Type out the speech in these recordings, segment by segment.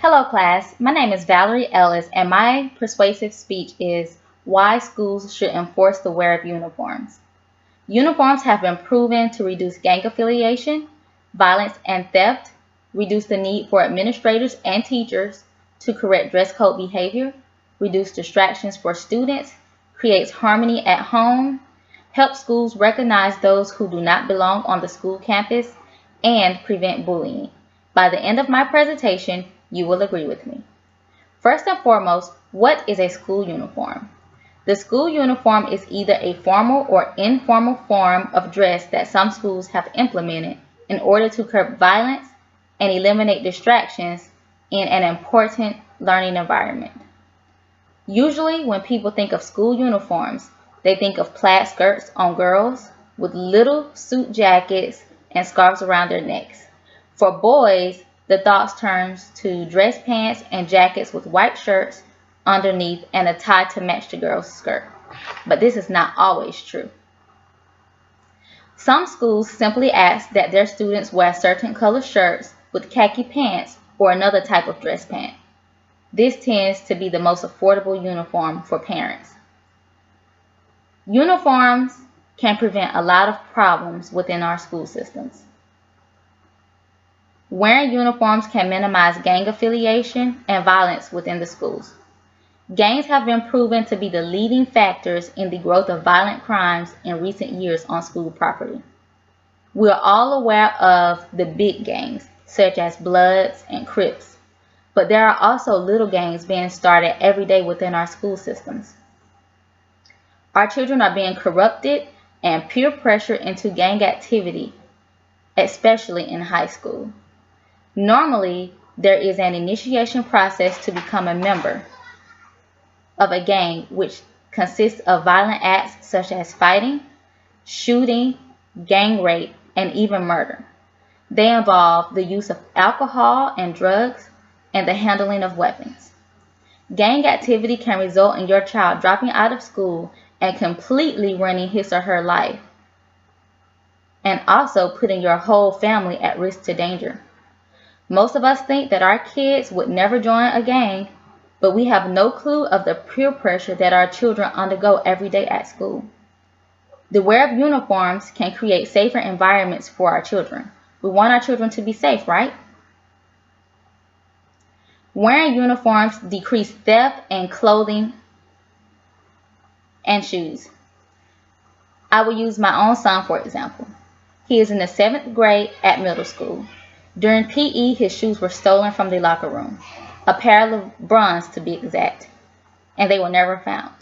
Hello class, my name is Valerie Ellis and my persuasive speech is why schools should enforce the wear of uniforms. Uniforms have been proven to reduce gang affiliation, violence and theft, reduce the need for administrators and teachers to correct dress code behavior, reduce distractions for students, creates harmony at home, helps schools recognize those who do not belong on the school campus, and prevent bullying. By the end of my presentation, you will agree with me. First and foremost, what is a school uniform? The school uniform is either a formal or informal form of dress that some schools have implemented in order to curb violence and eliminate distractions in an important learning environment. Usually, when people think of school uniforms, they think of plaid skirts on girls with little suit jackets and scarves around their necks. For boys, the thoughts turns to dress pants and jackets with white shirts underneath and a tie to match the girl's skirt. But this is not always true. Some schools simply ask that their students wear certain color shirts with khaki pants or another type of dress pant. This tends to be the most affordable uniform for parents. Uniforms can prevent a lot of problems within our school systems. Wearing uniforms can minimize gang affiliation and violence within the schools. Gangs have been proven to be the leading factors in the growth of violent crimes in recent years on school property. We are all aware of the big gangs, such as Bloods and Crips, but there are also little gangs being started every day within our school systems. Our children are being corrupted and peer pressured into gang activity, especially in high school. Normally, there is an initiation process to become a member of a gang, which consists of violent acts such as fighting, shooting, gang rape, and even murder. They involve the use of alcohol and drugs and the handling of weapons. Gang activity can result in your child dropping out of school and completely ruining his or her life, and also putting your whole family at risk to danger. Most of us think that our kids would never join a gang, but we have no clue of the peer pressure that our children undergo every day at school. The wear of uniforms can create safer environments for our children. We want our children to be safe, right? Wearing uniforms decrease theft and clothing and shoes. I will use my own son for example. He is in the 7th grade at middle school. During PE, his shoes were stolen from the locker room, a pair of LeBrons to be exact, and they were never found.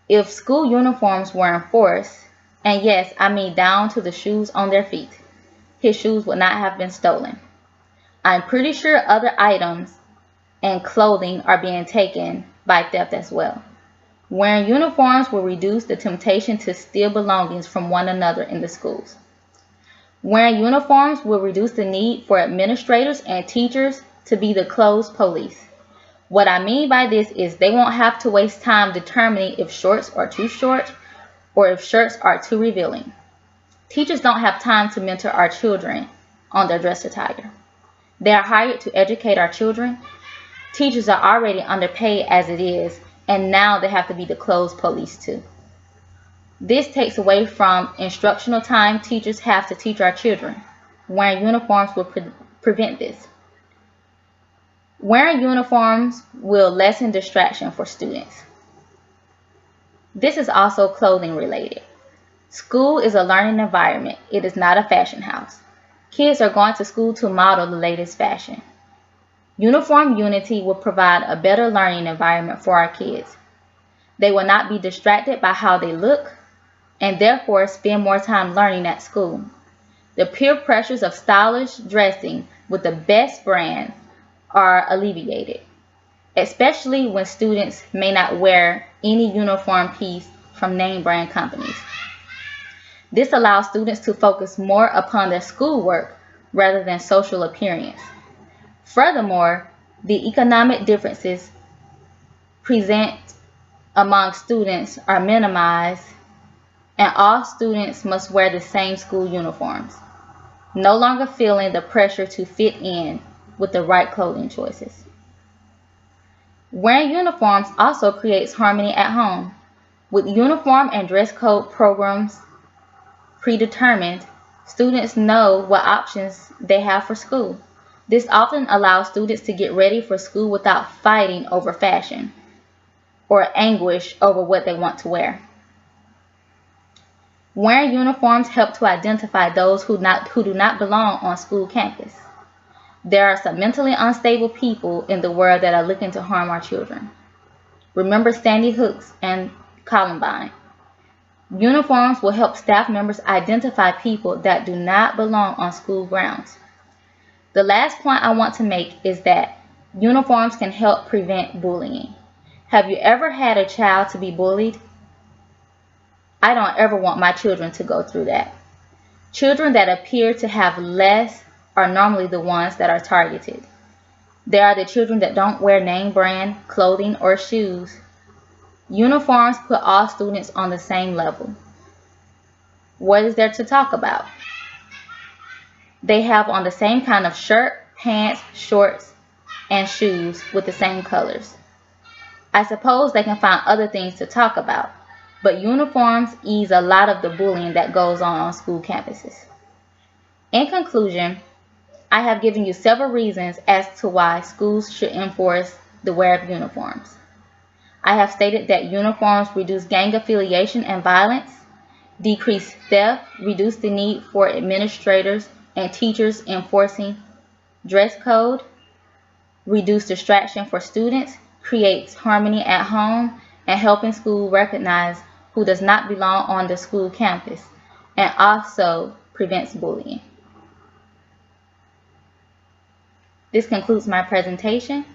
If school uniforms were enforced, and yes, I mean down to the shoes on their feet, his shoes would not have been stolen. I'm pretty sure other items and clothing are being taken by theft as well. Wearing uniforms will reduce the temptation to steal belongings from one another in the schools. Wearing uniforms will reduce the need for administrators and teachers to be the clothes police. What I mean by this is they won't have to waste time determining if shorts are too short or if shirts are too revealing. Teachers don't have time to mentor our children on their dress attire. They are hired to educate our children. Teachers are already underpaid as it is, and now they have to be the clothes police too. This takes away from instructional time teachers have to teach our children. Wearing uniforms will prevent this. Wearing uniforms will lessen distraction for students. This is also clothing related. School is a learning environment. It is not a fashion house. Kids are going to school to model the latest fashion. Uniform unity will provide a better learning environment for our kids. They will not be distracted by how they look, and therefore spend more time learning at school. The peer pressures of stylish dressing with the best brands are alleviated, especially when students may not wear any uniform piece from name brand companies. This allows students to focus more upon their schoolwork rather than social appearance. Furthermore, the economic differences present among students are minimized, and all students must wear the same school uniforms, no longer feeling the pressure to fit in with the right clothing choices. Wearing uniforms also creates harmony at home. With uniform and dress code programs predetermined, students know what options they have for school. This often allows students to get ready for school without fighting over fashion or anguish over what they want to wear. Wearing uniforms help to identify those who do not belong on school campus. There are some mentally unstable people in the world that are looking to harm our children. Remember Sandy Hook and Columbine. Uniforms will help staff members identify people that do not belong on school grounds. The last point I want to make is that uniforms can help prevent bullying. Have you ever had a child to be bullied? I don't ever want my children to go through that. Children that appear to have less are normally the ones that are targeted. There are the children that don't wear name brand clothing or shoes. Uniforms put all students on the same level. What is there to talk about? They have on the same kind of shirt, pants, shorts, and shoes with the same colors. I suppose they can find other things to talk about, but uniforms ease a lot of the bullying that goes on school campuses. In conclusion, I have given you several reasons as to why schools should enforce the wear of uniforms. I have stated that uniforms reduce gang affiliation and violence, decrease theft, reduce the need for administrators and teachers enforcing dress code, reduce distraction for students, creates harmony at home, and helping school recognize who does not belong on the school campus, and also prevents bullying. This concludes my presentation.